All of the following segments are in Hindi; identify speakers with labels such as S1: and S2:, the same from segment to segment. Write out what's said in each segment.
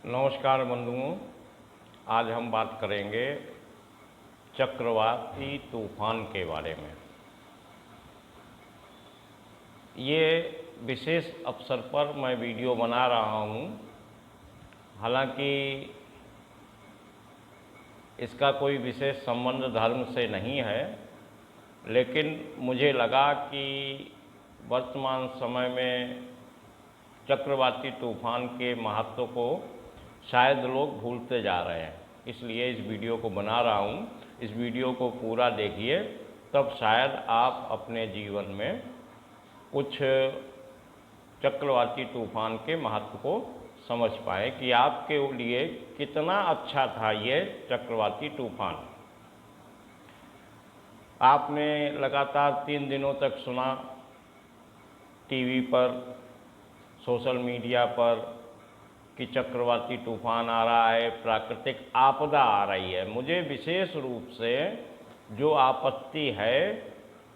S1: नमस्कार बंधुओं, आज हम बात करेंगे चक्रवाती तूफान के बारे में। ये विशेष अवसर पर मैं वीडियो बना रहा हूँ। हालांकि इसका कोई विशेष संबंध धर्म से नहीं है, लेकिन मुझे लगा कि वर्तमान समय में चक्रवाती तूफान के महत्व को शायद लोग भूलते जा रहे हैं, इसलिए इस वीडियो को बना रहा हूँ। इस वीडियो को पूरा देखिए, तब शायद आप अपने जीवन में कुछ चक्रवाती तूफान के महत्व को समझ पाए कि आपके लिए कितना अच्छा था ये चक्रवाती तूफान। आपने लगातार 3 दिनों तक सुना टीवी पर, सोशल मीडिया पर कि चक्रवाती तूफान आ रहा है, प्राकृतिक आपदा आ रही है। मुझे विशेष रूप से जो आपत्ति है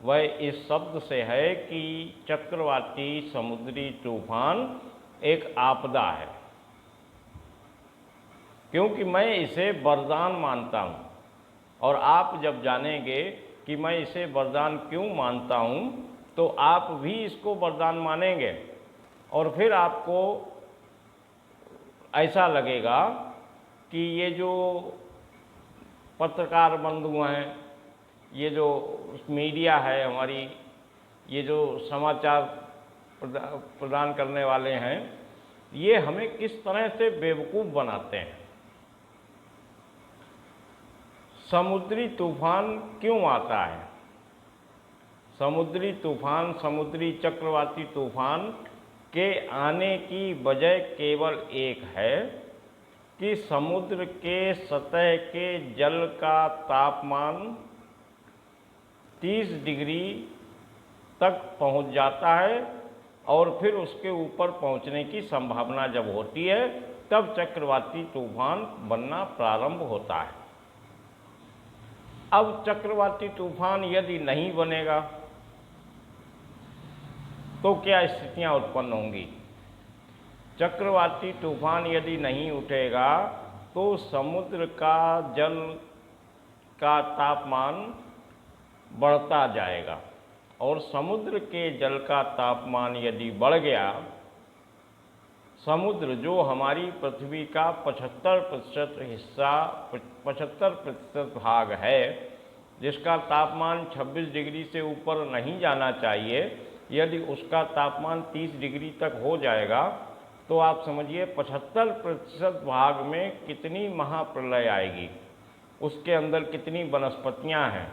S1: वह इस शब्द से है कि चक्रवाती समुद्री तूफान एक आपदा है, क्योंकि मैं इसे वरदान मानता हूँ। और आप जब जानेंगे कि मैं इसे वरदान क्यों मानता हूँ, तो आप भी इसको वरदान मानेंगे और फिर आपको ऐसा लगेगा कि ये जो पत्रकार बंधु हैं, ये जो मीडिया है हमारी, ये जो समाचार प्रदान करने वाले हैं, ये हमें किस तरह से बेवकूफ़ बनाते हैं। समुद्री तूफान क्यों आता है? समुद्री तूफान, समुद्री चक्रवाती तूफान के आने की वजह केवल एक है कि समुद्र के सतह के जल का तापमान 30 डिग्री तक पहुंच जाता है और फिर उसके ऊपर पहुंचने की संभावना जब होती है, तब चक्रवाती तूफान बनना प्रारंभ होता है। अब चक्रवाती तूफान यदि नहीं बनेगा तो क्या स्थितियां उत्पन्न होंगी? चक्रवाती तूफान यदि नहीं उठेगा तो समुद्र का जल का तापमान बढ़ता जाएगा, और समुद्र के जल का तापमान यदि बढ़ गया, समुद्र जो हमारी पृथ्वी का 75% हिस्सा, 75% भाग है, जिसका तापमान 26 डिग्री से ऊपर नहीं जाना चाहिए, यदि उसका तापमान 30 डिग्री तक हो जाएगा तो आप समझिए 75% भाग में कितनी महाप्रलय आएगी, उसके अंदर कितनी वनस्पतियां हैं।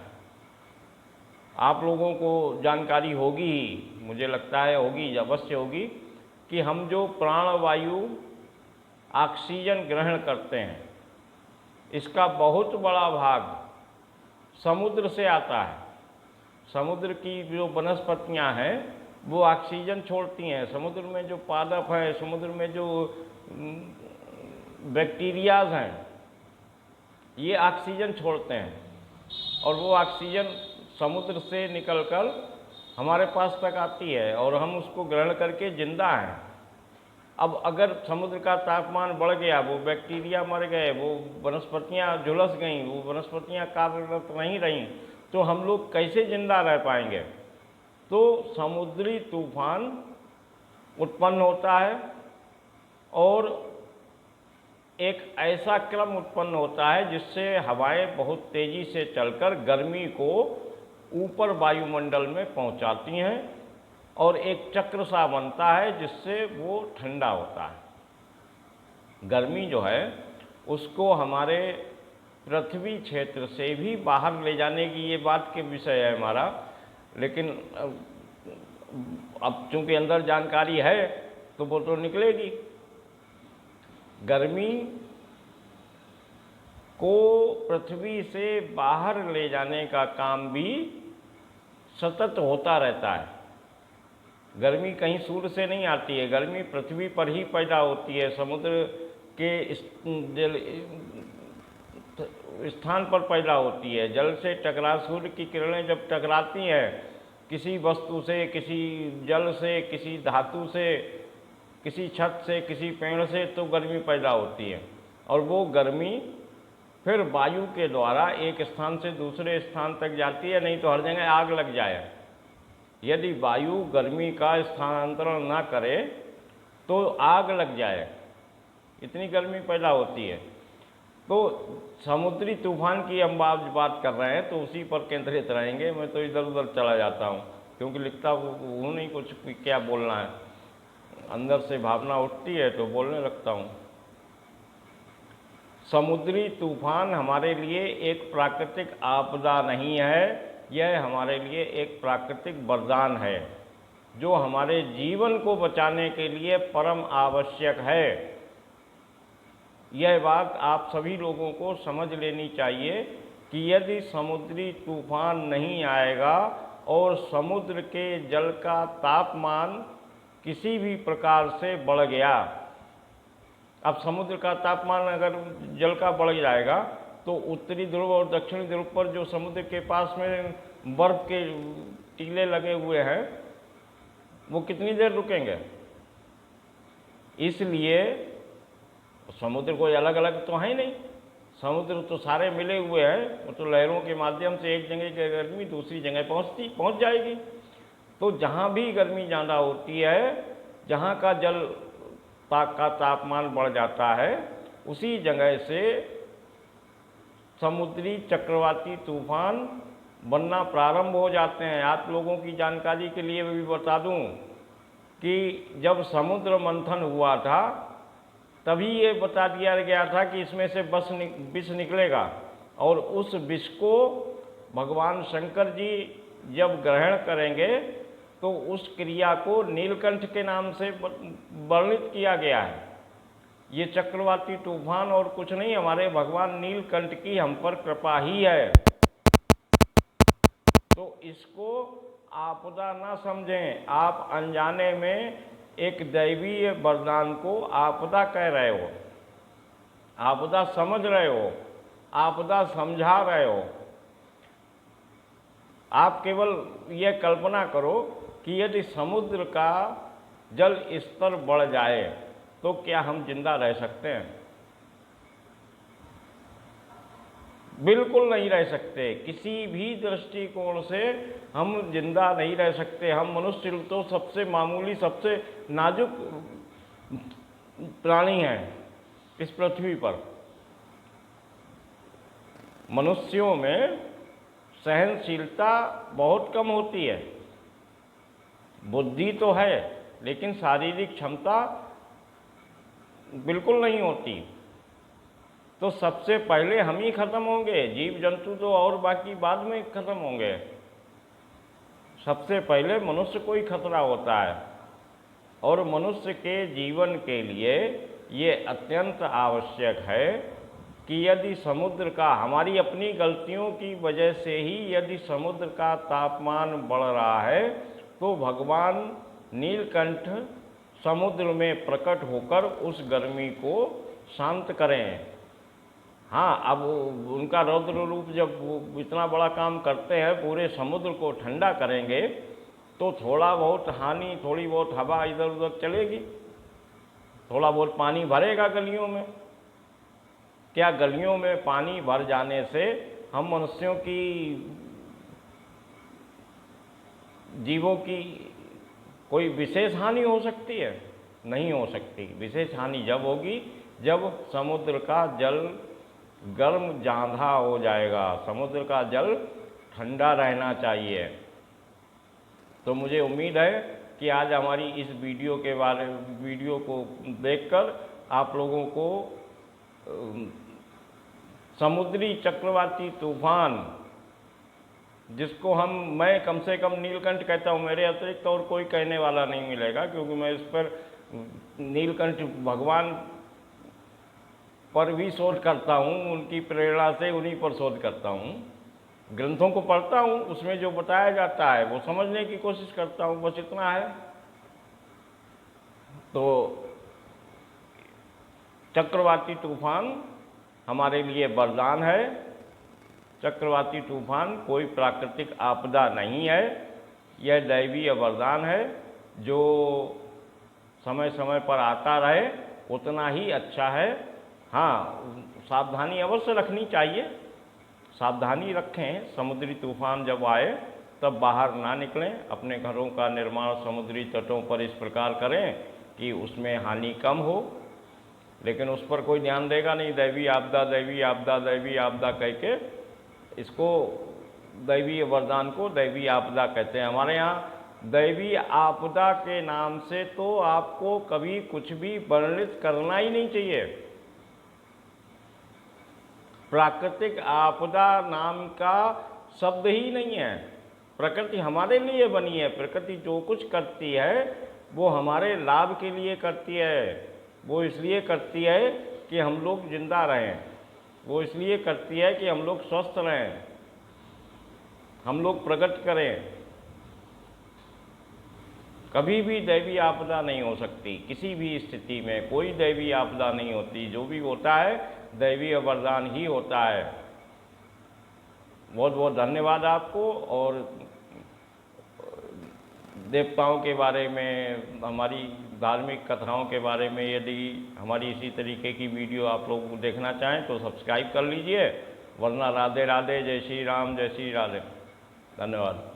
S1: आप लोगों को जानकारी होगी ही, मुझे लगता है होगी, अवश्य होगी, कि हम जो प्राणवायु ऑक्सीजन ग्रहण करते हैं, इसका बहुत बड़ा भाग समुद्र से आता है। समुद्र की जो वनस्पतियां हैं वो ऑक्सीजन छोड़ती हैं। समुद्र में जो पादप हैं, समुद्र में जो बैक्टीरियाज हैं, ये ऑक्सीजन छोड़ते हैं, और वो ऑक्सीजन समुद्र से निकलकर हमारे पास तक आती है और हम उसको ग्रहण करके जिंदा हैं। अब अगर समुद्र का तापमान बढ़ गया, वो बैक्टीरिया मर गए, वो वनस्पतियां झुलस गईं, वो वनस्पतियां कार्यरत नहीं रहीं, तो हम लोग कैसे जिंदा रह पाएंगे? तो समुद्री तूफान उत्पन्न होता है और एक ऐसा क्रम उत्पन्न होता है जिससे हवाएं बहुत तेज़ी से चलकर गर्मी को ऊपर वायुमंडल में पहुंचाती हैं, और एक चक्र सा बनता है जिससे वो ठंडा होता है। गर्मी जो है उसको हमारे पृथ्वी क्षेत्र से भी बाहर ले जाने की ये बात के विषय है हमारा, लेकिन अब चूंकि अंदर जानकारी है तो वो तो निकलेगी। गर्मी को पृथ्वी से बाहर ले जाने का काम भी सतत होता रहता है। गर्मी कहीं सूर्य से नहीं आती है, गर्मी पृथ्वी पर ही पैदा होती है, समुद्र के स्थान पर पैदा होती है। जल से टकरा, सूर्य की किरणें जब टकराती हैं किसी वस्तु से, किसी जल से, किसी धातु से, किसी छत से, किसी पेड़ से, तो गर्मी पैदा होती है और वो गर्मी फिर वायु के द्वारा एक स्थान से दूसरे स्थान तक जाती है, नहीं तो हर जगह आग लग जाए। यदि वायु गर्मी का स्थानांतरण ना करे तो आग लग जाए, इतनी गर्मी पैदा होती है। तो समुद्री तूफान की हम बात कर रहे हैं, तो उसी पर केंद्रित रहेंगे। मैं तो इधर उधर चला जाता हूँ क्योंकि लिखता हूँ नहीं कुछ, क्या बोलना है, अंदर से भावना उठती है तो बोलने लगता हूँ। समुद्री तूफान हमारे लिए एक प्राकृतिक आपदा नहीं है, यह हमारे लिए एक प्राकृतिक वरदान है जो हमारे जीवन को बचाने के लिए परम आवश्यक है। यह बात आप सभी लोगों को समझ लेनी चाहिए कि यदि समुद्री तूफान नहीं आएगा और समुद्र के जल का तापमान किसी भी प्रकार से बढ़ गया, अब समुद्र का तापमान अगर जल का बढ़ जाएगा तो उत्तरी ध्रुव और दक्षिणी ध्रुव पर जो समुद्र के पास में बर्फ के टीले लगे हुए हैं वो कितनी देर रुकेंगे। इसलिए समुद्र कोई अलग अलग तो है नहीं, समुद्र तो सारे मिले हुए हैं, वो तो लहरों के माध्यम से एक जगह की गर्मी दूसरी जगह पहुंच जाएगी। तो जहाँ भी गर्मी ज़्यादा होती है, जहाँ का जल का तापमान बढ़ जाता है, उसी जगह से समुद्री चक्रवाती तूफान बनना प्रारंभ हो जाते हैं। आप लोगों की जानकारी के लिए भी बता दूं कि जब समुद्र मंथन हुआ था तभी ये बता दिया गया था कि इसमें से विष निकलेगा, और उस विष को भगवान शंकर जी जब ग्रहण करेंगे तो उस क्रिया को नीलकंठ के नाम से वर्णित किया गया है। ये चक्रवाती तूफान और कुछ नहीं, हमारे भगवान नीलकंठ की हम पर कृपा ही है। तो इसको आपदा ना समझें, आप अनजाने में एक दैवीय वरदान को आपदा कह रहे हो, आपदा समझ रहे हो, आपदा समझा रहे हो। आप केवल ये कल्पना करो कि यदि समुद्र का जल स्तर बढ़ जाए तो क्या हम जिंदा रह सकते हैं? बिल्कुल नहीं रह सकते। किसी भी दृष्टिकोण से हम जिंदा नहीं रह सकते। हम मनुष्य तो सबसे मामूली, सबसे नाजुक प्राणी हैं इस पृथ्वी पर। मनुष्यों में सहनशीलता बहुत कम होती है, बुद्धि तो है लेकिन शारीरिक क्षमता बिल्कुल नहीं होती। तो सबसे पहले हम ही खत्म होंगे, जीव जंतु तो और बाकी बाद में खत्म होंगे। सबसे पहले मनुष्य को ही खतरा होता है, और मनुष्य के जीवन के लिए ये अत्यंत आवश्यक है कि यदि समुद्र का, हमारी अपनी गलतियों की वजह से ही यदि समुद्र का तापमान बढ़ रहा है तो भगवान नीलकंठ समुद्र में प्रकट होकर उस गर्मी को शांत करें। हाँ, अब उनका रौद्र रूप जब वो इतना बड़ा काम करते हैं, पूरे समुद्र को ठंडा करेंगे, तो थोड़ा बहुत हानि, थोड़ी बहुत हवा इधर उधर चलेगी, थोड़ा बहुत पानी भरेगा गलियों में। क्या गलियों में पानी भर जाने से हम मनुष्यों की, जीवों की कोई विशेष हानि हो सकती है? नहीं हो सकती। विशेष हानि जब होगी जब समुद्र का जल गर्म जांधा हो जाएगा। समुद्र का जल ठंडा रहना चाहिए। तो मुझे उम्मीद है कि आज हमारी इस वीडियो को देखकर आप लोगों को समुद्री चक्रवाती तूफान, जिसको मैं कम से कम नीलकंठ कहता हूँ, मेरे अतिरिक्त और कोई कहने वाला नहीं मिलेगा, क्योंकि मैं इस पर नीलकंठ भगवान पर भी शोध करता हूँ, उनकी प्रेरणा से उन्हीं पर शोध करता हूँ। ग्रंथों को पढ़ता हूँ, उसमें जो बताया जाता है वो समझने की कोशिश करता हूँ, बस इतना है। तो चक्रवाती तूफान हमारे लिए वरदान है। चक्रवाती तूफान कोई प्राकृतिक आपदा नहीं है, यह दैवीय वरदान है जो समय समय पर आता रहे उतना ही अच्छा है। हाँ, सावधानी अवश्य रखनी चाहिए, सावधानी रखें। समुद्री तूफान जब आए तब बाहर ना निकलें। अपने घरों का निर्माण समुद्री तटों पर इस प्रकार करें कि उसमें हानि कम हो, लेकिन उस पर कोई ध्यान देगा नहीं। दैवी आपदा, दैवी आपदा, दैवी आपदा कह के इसको, दैवीय वरदान को दैवी आपदा कहते हैं। हमारे यहाँ दैवी आपदा के नाम से तो आपको कभी कुछ भी वर्णित करना ही नहीं चाहिए। प्राकृतिक आपदा नाम का शब्द ही नहीं है। प्रकृति हमारे लिए बनी है। प्रकृति जो कुछ करती है वो हमारे लाभ के लिए करती है। वो इसलिए करती है कि हम लोग जिंदा रहें, वो इसलिए करती है कि हम लोग स्वस्थ रहें, हम लोग प्रगति करें। कभी भी दैवी आपदा नहीं हो सकती, किसी भी स्थिति में कोई दैवी आपदा नहीं होती। जो भी होता है दैवी वरदान ही होता है। बहुत बहुत धन्यवाद आपको। और देवताओं के बारे में, हमारी धार्मिक कथाओं के बारे में यदि हमारी इसी तरीके की वीडियो आप लोग देखना चाहें तो सब्सक्राइब कर लीजिए, वरना राधे राधे, जय श्री राम, जय श्री राधे। धन्यवाद।